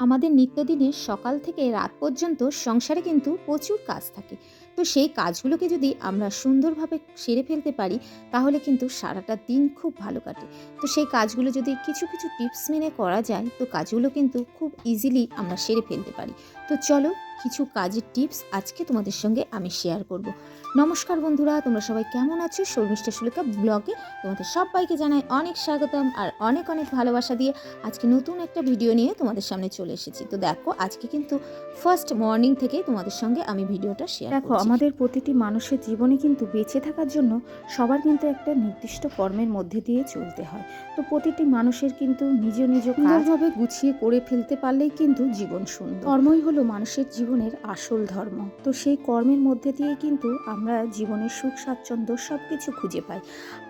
আমাদের নিত্যদিনের সকাল থেকে রাত পর্যন্ত সংসারে কিন্তু প্রচুর কাজ থাকে। তো সেই কাজগুলোকে যদি আমরা সুন্দরভাবে সেরে ফেলতে পারি তাহলে কিন্তু সারাটা দিন খুব ভালো কাটে। তো সেই কাজগুলো যদি কিছু কিছু টিপস মেনে করা যায় তো কাজগুলো কিন্তু খুব ইজিলি আমরা সেরে ফেলতে পারি। তো চলো কিছু কাজের টিপস আজকে তোমাদের সঙ্গে আমি শেয়ার করব। নমস্কার বন্ধুরা, তোমরা সবাই কেমন আছো? শর্মিষ্ঠা সুলেখা ব্লগে তোমাদের সবাইকে জানাই অনেক স্বাগতম আর অনেক অনেক ভালোবাসা দিয়ে আজকে নতুন একটা ভিডিও নিয়ে তোমাদের সামনে চলে এসেছি। তো দেখো আজকে কিন্তু ফার্স্ট মর্নিং থেকে তোমাদের সঙ্গে আমি ভিডিওটা শেয়ার করছি। দেখো, আমাদের প্রতিটি মানুষের জীবনে কিন্তু বেঁচে থাকার জন্য সবার কিন্তু একটা নির্দিষ্ট কর্মের মধ্যে দিয়ে চলতে হয়। তো প্রতিটি মানুষের কিন্তু নিজ নিজ কাজভাবে গুছিয়ে করে ফেলতে পারলেই কিন্তু জীবন সুন্দর। কর্মই হলো মানুষের জীবনের আসল ধর্ম। তো সেই কর্মের মধ্যে দিয়ে কিন্তু আমরা জীবনের সুখ স্বাচ্ছন্দ্য সব কিছু খুঁজে পাই।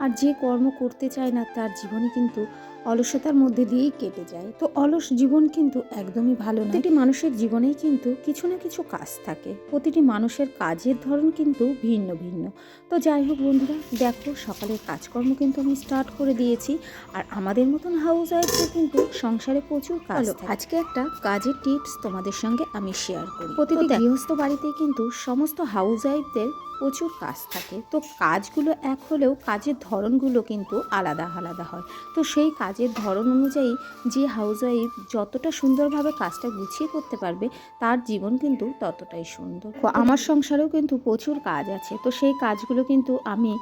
আর যে কর্ম করতে চায় না তার জীবনে কিন্তু অলসতার মধ্যে দিয়েই কেটে যায়। তো অলস জীবন কিন্তু একদমই ভালো না। প্রতিটি মানুষের জীবনেই কিন্তু কিছু না কিছু কাজ থাকে। প্রতিটি মানুষের কাজের ধরন কিন্তু ভিন্ন ভিন্ন। তো যাই হোক বন্ধুরা, দেখো সকালের কাজকর্ম কিন্তু আমি স্টার্ট করে দিয়েছি। আর আমাদের মতন হাউস ওয়াইফদের কিন্তু সংসারে প্রচুর কাজ থাকে। আজকে একটা কাজের টিপস তোমাদের সঙ্গে আমি শেয়ার করি। প্রতিটি গৃহস্থ বাড়িতেই কিন্তু সমস্ত হাউস ওয়াইফদের প্রচুর কাজ থাকে। তো কাজগুলো এক হলেও কাজের ধরনগুলো কিন্তু আলাদা আলাদা হয়। তো সেই কাজের ধরন অনুযায়ী যে হাউসওয়াইফ যতটা সুন্দরভাবে কাজটা গুছিয়ে করতে পারবে তার জীবন কিন্তু ততটাই সুন্দর। আমার সংসারেও কিন্তু প্রচুর কাজ আছে। তো সেই কাজগুলো কিন্তু আমি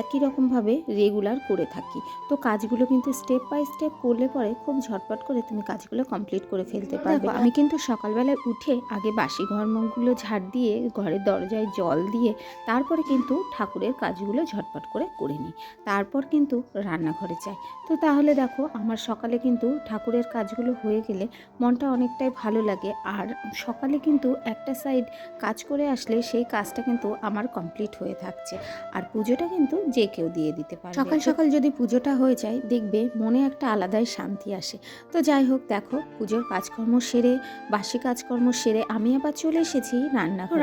একই রকমভাবে রেগুলার করে থাকি। তো কাজগুলো কিন্তু স্টেপ বাই স্টেপ করলে পরে খুব ঝটপট করে তুমি কাজগুলো কমপ্লিট করে ফেলতে পারবে। আমি কিন্তু সকালবেলায় উঠে আগে বাসি ঘরগুলো ঝাড় দিয়ে ঘরের দরজায় জল দিয়ে তারপরে কিন্তু ঠাকুরের কাজগুলো ঝটপট করে নিই। তারপর কিন্তু রান্নাঘরে যাই। তো তাহলে দেখো আমার সকালে কিন্তু ঠাকুরের কাজগুলো হয়ে গেলে মনটা অনেকটাই ভালো লাগে। আর সকালে কিন্তু একটা সাইড কাজ করে আসলে সেই কাজটা কিন্তু আমার কমপ্লিট হয়ে থাকছে। আর পুজোটা কিন্তু যে কেউ দিয়ে দিতে পারে। সকাল সকাল যদি পুজোটা হয়ে যায় দেখবে মনে একটা আলাদাই শান্তি আসে। তো যাই হোক, দেখো পুজোর কাজকর্ম সেরে বাসি কাজকর্ম সেরে আমি আবার চলে এসেছি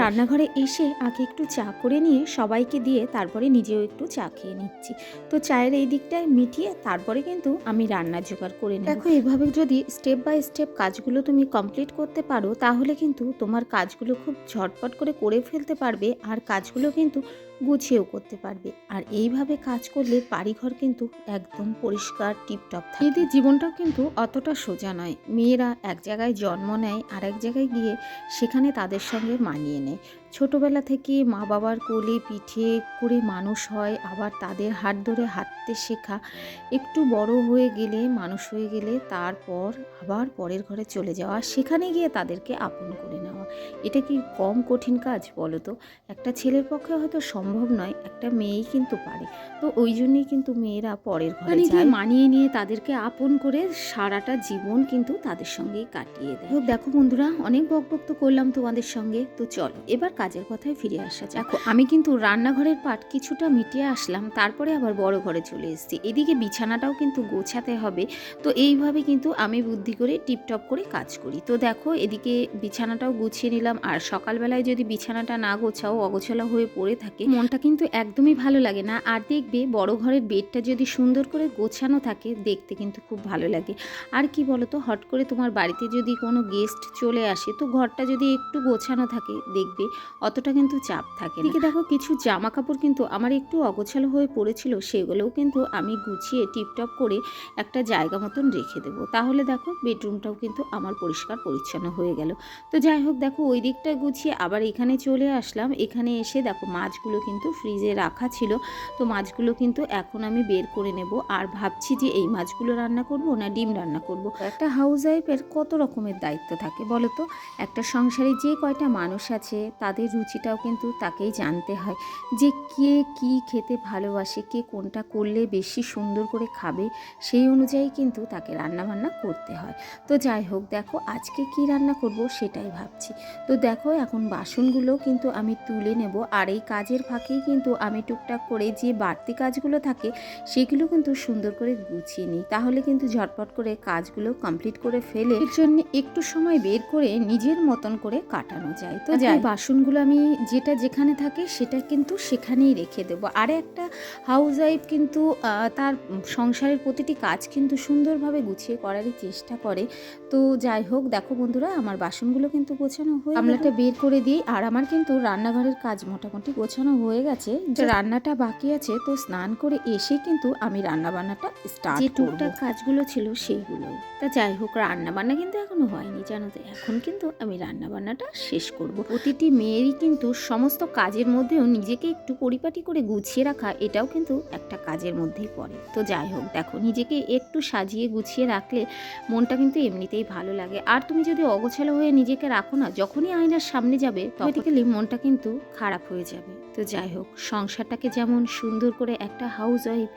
রান্নাঘরে এসে আগে একটু চা করে নিয়ে সবাইকে দিয়ে তারপরে নিজেও একটু চা খেয়ে নিচ্ছি। তো চায়ের এই দিকটায় মিটিয়ে তারপরে কিন্তু আমি রান্নার জোগাড় করে নিই। দেখো, এভাবে যদি স্টেপ বাই স্টেপ কাজগুলো তুমি কমপ্লিট করতে পারো তাহলে কিন্তু তোমার কাজগুলো খুব ঝটপট করে ফেলতে পারবে। আর কাজগুলো কিন্তু গুছিয়েও করতে পারবে। আর এইভাবে কাজ করলে বাড়িঘর কিন্তু একদম পরিষ্কার টিপটপ থাকে। মেয়েদের জীবনটাও কিন্তু অতটা সোজা নয়। মেয়েরা এক জায়গায় জন্ম নেয় আর এক জায়গায় গিয়ে সেখানে তাদের সঙ্গে মানিয়ে নেয়। ছোটবেলা থেকে মা বাবার কোলে পিঠে করে মানুষ হয়, আবার তাদের হাত ধরে হাঁটতে শেখা, একটু বড় হয়ে গেলে মানুষ হয়ে গেলে তারপর আবার পরের ঘরে চলে যাওয়া, সেখানে গিয়ে তাদেরকে আপন করে নেওয়া। এটা কি কম কঠিন কাজ বলো তো? একটা ছেলের পক্ষে হয়তো সম্ভব নয়, একটা মেয়েই কিন্তু পারে। তো ওই জন্যই কিন্তু মেয়েরা পরের ঘরে যায়, মানিয়ে নিয়ে তাদেরকে আপন করে সারাটা জীবন কিন্তু তাদের সঙ্গেই কাটিয়ে দেয়। দেখো বন্ধুরা, অনেক বকবক তো করলাম তোমাদের সঙ্গে। তো চলো এবার কাজের কথায় ফিরে আসা যাক। দেখো আমি কিন্তু রান্নাঘরের পাট কিছুটা মিটিয়ে আসলাম, তারপরে আবার বড় ঘরে চলে এসেছি। এদিকে বিছানাটাও কিন্তু গোছাতে হবে। তো এইভাবে কিন্তু আমি বুদ্ধি করে টিপটপ করে কাজ করি। তো দেখো এদিকে বিছানাটাও গুছিয়ে নিলাম। আর সকালবেলায় যদি বিছানাটা না গোছাও, অগোছালো হয়ে পড়ে থাকে, মনটা কিন্তু একদমই ভালো লাগে না। আর দেখবে বড় ঘরের বেডটা যদি সুন্দর করে গোছানো থাকে দেখতে কিন্তু খুব ভালো লাগে। আর কি বলতো, হট করে তোমার বাড়িতে যদি কোনো গেস্ট চলে আসে তো ঘরটা যদি একটু গোছানো থাকে দেখবে অতটা কিন্তু চাপ থাকে না। দেখো কিছু জামা কাপড় কিন্তু আমার একটু অগোছালো হয়ে পড়েছিল, সেগুলোও কিন্তু আমি গুছিয়ে টিপটপ করে একটা জায়গা মতন রেখে দেবো। তাহলে দেখো বেডরুমটাও কিন্তু আমার পরিষ্কার পরিচ্ছন্ন হয়ে গেল। তো যাই হোক, দেখো ওই দিকটা গুছিয়ে আবার এখানে চলে আসলাম। এখানে এসে দেখো মাছগুলো কিন্তু ফ্রিজে রাখা ছিল। তো মাছগুলো কিন্তু এখন আমি বের করে নেব। আর ভাবছি যে এই মাছগুলো রান্না করব না ডিম রান্না করব। একটা হাউস ওয়াইফের কত রকমের দায়িত্ব থাকে বলো তো? একটা সংসারে যে কয়টা মানুষ আছে তাদের রুচিটাও কিন্তু তাকেই জানতে হয়, যে কে কি খেতে ভালোবাসে, কে কোনটা করলে বেশি সুন্দর করে খাবে, সেই অনুযায়ী কিন্তু তাকে রান্নাবান্না করতে হয়। তো যাই হোক, দেখো আজকে কি রান্না করব সেটাই ভাবছি। তো দেখো এখন বাসনগুলো কিন্তু আমি তুলে নেব, আর এই কাজের ফাঁকেই কিন্তু আমি টুকটাক করে যে বাড়তি কাজগুলো থাকে সেগুলো কিন্তু সুন্দর করে গুছিয়ে নিই, তাহলে কিন্তু ঝটপট করে কাজগুলো কমপ্লিট করে ফেলে এর জন্য একটু সময় বের করে নিজের মতন করে কাটানো যায়। তো যাই বাসনগুলো আমি যেটা যেখানে থাকে সেটা কিন্তু সেখানেই রেখে দেবো। আর একটা হাউস ওয়াইফ কিন্তু তার সংসারের প্রতিটি কাজ কিন্তু সুন্দরভাবে গুছিয়ে করারই চেষ্টা করে। তো যাই হোক, দেখো বন্ধুরা আমার বাসনগুলো কিন্তু গোছানো হয়ে গামলাটা বের করে দিই, আর আমার কিন্তু রান্নাঘরের কাজ মোটামুটি গোছানো হয়ে গেছে, যে রান্নাটা বাকি আছে। তো স্নান করে এসে কিন্তু আমি রান্নাবান্নাটা স্টার্ট করব, যে টুকটাক কাজগুলো ছিল সেইগুলো। তা যাই হোক, রান্নাবান্না কিন্তু এখনো হয়নি জানো তো, এখন কিন্তু আমি রান্নাবান্নাটা শেষ করব। প্রতিটি মেয়েরই কিন্তু সমস্ত কাজের মধ্যেও নিজেকে একটু পরিপাটি করে গুছিয়ে রাখা এটাও কিন্তু একটা কাজের মধ্যেই পড়ে। তো যাই হোক, দেখো নিজেকে একটু সাজিয়ে গুছিয়ে রাখলে মনটা কিন্তু এমনিতেই ভালো লাগে। আর তুমি যদি অগোছালো হয়ে নিজেকে রাখো না, যখনই আয়নার সামনে যাবে অটোমেটিক্যালি মনটা কিন্তু খারাপ হয়ে যাবে। তো যাই হোক, সংসারটাকে যেমন সুন্দর করে একটা হাউস ওয়াইফ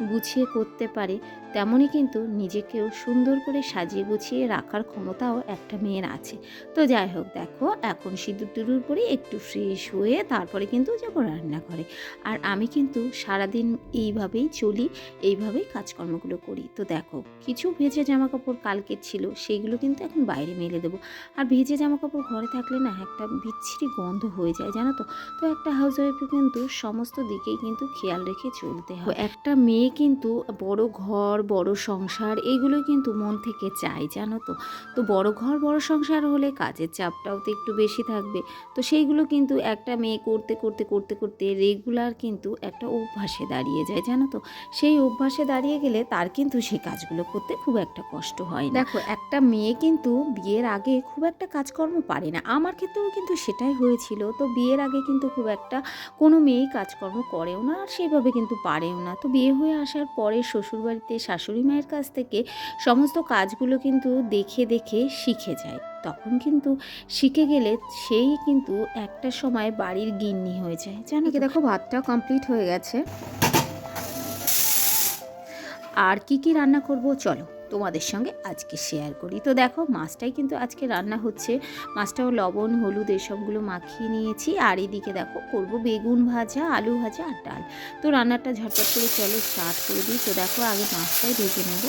গুছিয়ে করতে পারে, তেমনই কিন্তু নিজেকেও সুন্দর করে সাজিয়ে গুছিয়ে রাখার ক্ষমতাও একটা মেয়ের আছে। তো যাই হোক, দেখো এখন সিঁদুর টিঁদুর পরে একটু ফ্রেশ হয়ে তারপরে কিন্তু যাবো রান্না করে। আর আমি কিন্তু সারাদিন এইভাবেই চলি, এইভাবেই কাজকর্মগুলো করি। তো দেখো, কিছু ভেজে জামা কাপড় কালকের ছিল সেইগুলো কিন্তু এখন বাইরে মেলে দেবো। আর ভেজে জামা কাপড় ঘরে থাকলে না একটা বিচ্ছিরি গন্ধ হয়ে যায় জানো তো। তো একটা হাউস ওয়াইফকে কিন্তু সমস্ত দিকেই কিন্তু খেয়াল রেখে চলতে হয়। একটা মেয়ে কিন্তু বড় ঘর, বড় সংসার এইগুলোই কিন্তু মন থেকে চায় জানো তো। তো বড় ঘর বড় সংসার হলে কাজের চাপটাও তো একটু বেশি থাকবে। তো সেইগুলো কিন্তু একটা মেয়ে করতে করতে করতে করতে রেগুলার কিন্তু একটা অভ্যাসে দাঁড়িয়ে যায় জানো তো। সেই অভ্যাসে দাঁড়িয়ে গেলে তার কিন্তু সেই কাজগুলো করতে খুব একটা কষ্ট হয় না। দেখো, একটা মেয়ে কিন্তু বিয়ের আগে খুব একটা কাজকর্ম পারে না, আমার ক্ষেত্রেও কিন্তু সেটাই হয়েছিল। তো বিয়ের আগে কিন্তু খুব একটা কোনো মেয়েই কাজকর্ম করেও না, আর সেইভাবে কিন্তু পারেও না। তো বিয়ে হয়ে আসার পরে শ্বশুরবাড়িতে শাশুড়ি মায়ের কাছ থেকে সমস্ত কাজগুলো কিন্তু দেখে দেখে শিখে যায়। তখন কিন্তু শিখে গেলে সেই কিন্তু একটা সময় বাড়ির গিন্নি হয়ে যায় জানো তো। দেখো ভাতটা কমপ্লিট হয়ে গেছে, আর কি কি রান্না করব চলো তোমাদের সঙ্গে আজকে শেয়ার করি। তো দেখো, মাছটাই কিন্তু আজকে রান্না হচ্ছে। মাছটাও লবণ হলুদ এসবগুলো মাখিয়ে নিয়েছি। আর এদিকে দেখো করব বেগুন ভাজা, আলু ভাজা আর ডাল। তো রান্নাটা ঝটপট করে চলো স্টার্ট করে দিই। তো দেখো, আগে মাছটাই ভেজে নেব।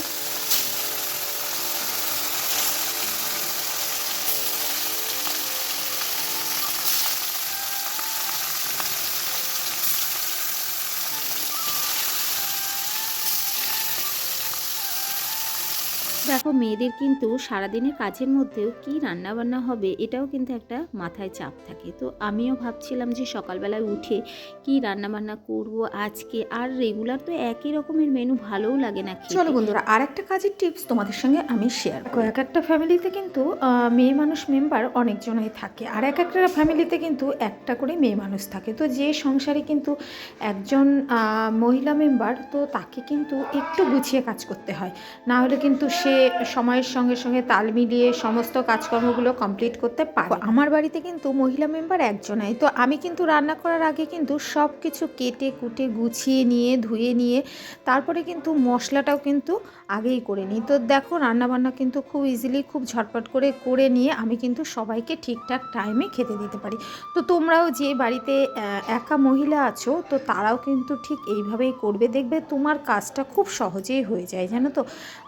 দেখো, মেয়েদের কিন্তু সারাদিনের কাজের মধ্যেও কি রান্না বান্না হবে এটাও কিন্তু একটা মাথায় চাপ থাকে। তো আমিও ভাবছিলাম যে সকালবেলায় উঠে কি রান্না বান্না করব আজকে। আর রেগুলার তো একই রকমের মেনু ভালোও লাগে না খেতে। চলো বন্ধুরা, আর একটা কাজের টিপস তোমাদের সঙ্গে আমি শেয়ার করি। এক একটা ফ্যামিলিতে কিন্তু মেয়ে মানুষ মেম্বার অনেকজনই থাকে, আর এক একটা ফ্যামিলিতে কিন্তু একটা করে মেয়ে মানুষ থাকে। তো যে সংসারে কিন্তু একজন মহিলা মেম্বার, তো তাকে কিন্তু একটু গুছিয়ে কাজ করতে হয়, না হলে কিন্তু সে সময়ের সঙ্গে সঙ্গে তাল মিলিয়ে সমস্ত কাজকর্মগুলো কমপ্লিট করতে পারে। আমার বাড়িতে কিন্তু মহিলা মেম্বার একজনাই। তো আমি কিন্তু রান্না করার আগে কিন্তু সব কিছু কেটে কুটে গুছিয়ে নিয়ে ধুয়ে নিয়ে তারপরে কিন্তু মশলাটাও কিন্তু আগেই করে নিই। তো দেখো, রান্নাবান্না কিন্তু খুব ইজিলি খুব ঝটপট করে নিয়ে আমি কিন্তু সবাইকে ঠিকঠাক টাইমে খেতে দিতে পারি। তো তোমরাও যে বাড়িতে একা মহিলা আছো, তো তারাও কিন্তু ঠিক এইভাবেই করবে, দেখবে তোমার কাজটা খুব সহজেই হয়ে যায় জানো তো।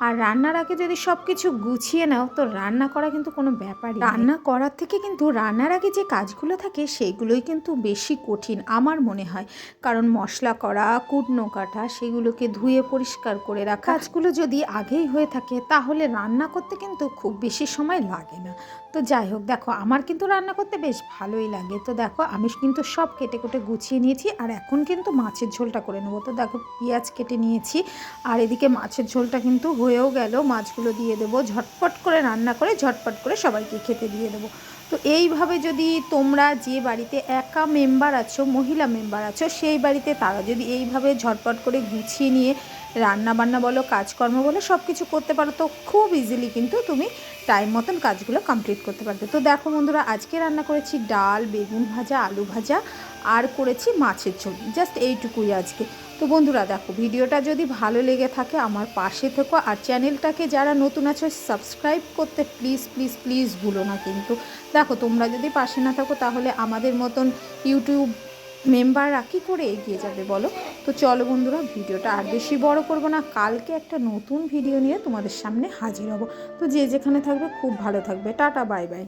আর রান্নার আগে যদি সব কিছু গুছিয়ে নাও, তো রান্না করা কিন্তু কোনো ব্যাপারই না। রান্না করার থেকে কিন্তু রান্নার আগে যে কাজগুলো থাকে সেইগুলোই কিন্তু বেশি কঠিন আমার মনে হয়। কারণ মশলা করা, কুটনো কাটা, সেগুলোকে ধুয়ে পরিষ্কার করে রাখা, কাজগুলো যদি আগেই হয়ে থাকে তাহলে রান্না করতে কিন্তু খুব বেশি সময় লাগে না। তো যাই হোক, দেখো আমার কিন্তু রান্না করতে বেশ ভালোই লাগে। তো দেখো, আমি কিন্তু সব কেটে কুটে গুছিয়ে নিয়েছি, আর এখন কিন্তু মাছের ঝোলটা করে নেবো। তো দেখো, পেঁয়াজ কেটে নিয়েছি, আর এদিকে মাছের ঝোলটা কিন্তু হয়েও গেল। মাছগুলো দিয়ে দেবো, ঝটপট করে রান্না করে ঝটপট করে সবাইকে খেতে দিয়ে দেবো। তো এইভাবে যদি তোমরা যে বাড়িতে একা মেম্বার আছো, মহিলা মেম্বার আছো, সেই বাড়িতে তারা যদি এইভাবে ঝটপট করে গুছিয়ে নিয়ে রান্না বান্না বলো, কাজকর্ম বলো, সব কিছু করতে পারো। তো খুব ইজিলি কিন্তু তুমি টাইম মতন কাজগুলো কমপ্লিট করতে পারবে। তো দেখো বন্ধুরা, আজকে রান্না করেছি ডাল, বেগুন ভাজা, আলু ভাজা আর করেছি মাছের ঝোল, জাস্ট এইটুকুই আজকে। তো বন্ধুরা দেখো, ভিডিওটা যদি ভালো লেগে থাকে আমার পাশে থেকো, আর চ্যানেলটাকে যারা নতুন আছো সাবস্ক্রাইব করতে প্লিজ প্লিজ প্লিজ ভুলো না কিন্তু। দেখো, তোমরা যদি পাশে না থাকো তাহলে আমাদের মতন ইউটিউব মেম্বাররা কী করে এগিয়ে যাবে বলো। তো চলো বন্ধুরা, ভিডিওটা আর বেশি বড় করব না, কালকে একটা নতুন ভিডিও নিয়ে তোমাদের সামনে হাজির হব। তো যে যেখানে থাকবে খুব ভালো থাকবে, টাটা বাই বাই।